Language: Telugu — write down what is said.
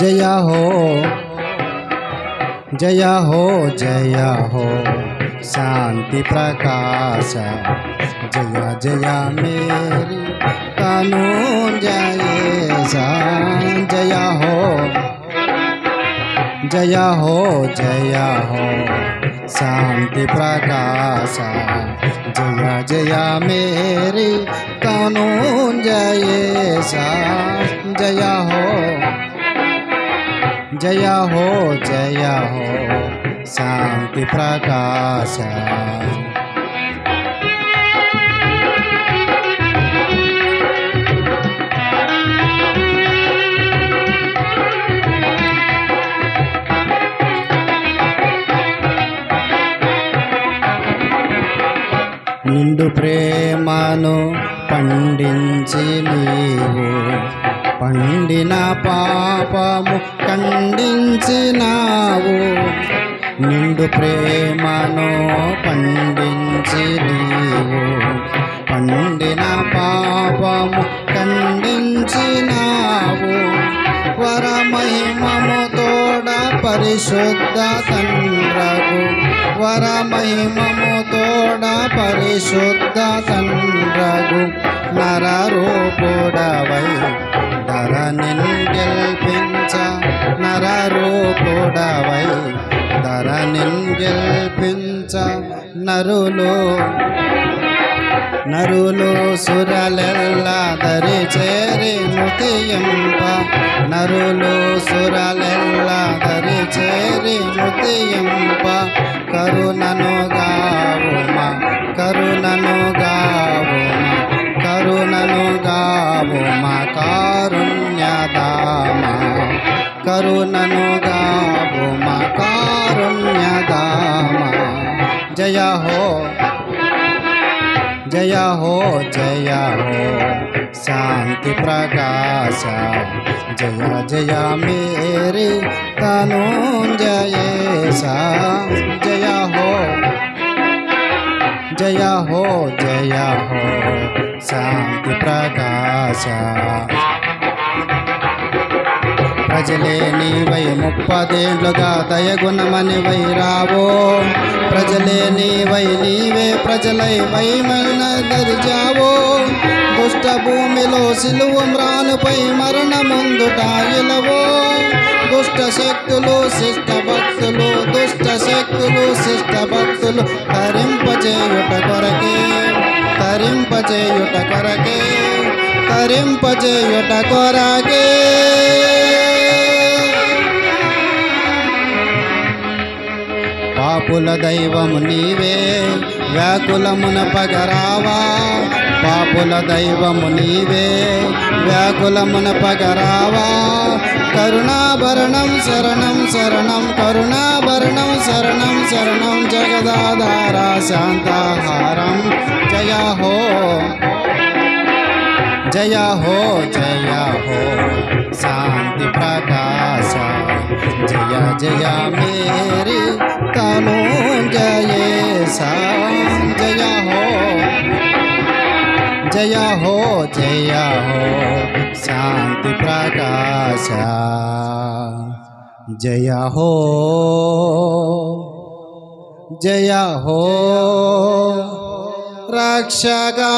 जय हो जय हो जय हो शांति प्रकाश जय जय मेरी कानून जय जय हो जय हो जय हो शांति प्रकाश जय जय मेरी कानून जय जय हो जय हो जय हो शांति प्रकाश నిండు ప్రేమను పండించి నీవు పండిన పాపము ఖండించినావు నిండు ప్రేమను పండించి నీవు పండిన పాపము ఖండించినావు వరమహిమము తోడ పరిశుద్ధ తండ్రగు వరమహిమము తోడ పరిశుద్ధ తండ్రగు నరరూపుడవై ధరణిని గెల్పించ నరరూపుడవై ధరణిని గెల్పించ నరులు సురలెల్లా దరి చేరి ముతియంప నరులు సురలెల్లా దరి చేరి ముతియంప కరుణను గావుమా కరుణను గావుమా కరుణను గావుమా కారుణ్యదామా కరుణను గావుమా కారుణ్యదామా జయ హో जय हो जय हो शांति प्रकाश जय जय मेरे कानून जय जय हो जय हो जय हो शांति प्रकाश ప్రజలే నీవై 30 ఏళ్లుగా దయగుణమని వైరావో ప్రజలే నీవై నీవే ప్రజలై వైమనదరిజావో దుష్ట భూమిలో సిలువ మ్రానుపై మరణముందుట ఇలవో దుష్ట శక్తులు శిష్ట భక్తులు దుష్ట శక్తులు శిష్ట భక్తులు తరింపచేయుట కొరకే తరింపచేయుట కొరకే తరింపచేయుట కొరకే పాపుల దైవము నీవే వ్యాకులమున పగరావా పాపుల దైవము నీవే వ్యాకులమున పగరావా కరుణాభరణం శరణం శరణం కరుణాభరణం శరణం శరణం జగదాధార శాంతాహారం జయ హో जय हो जय हो शांति प्रकाश जय जय मेरी कानून जय जय हो जय हो जय हो शांति प्रकाश जय हो जय हो रक्षका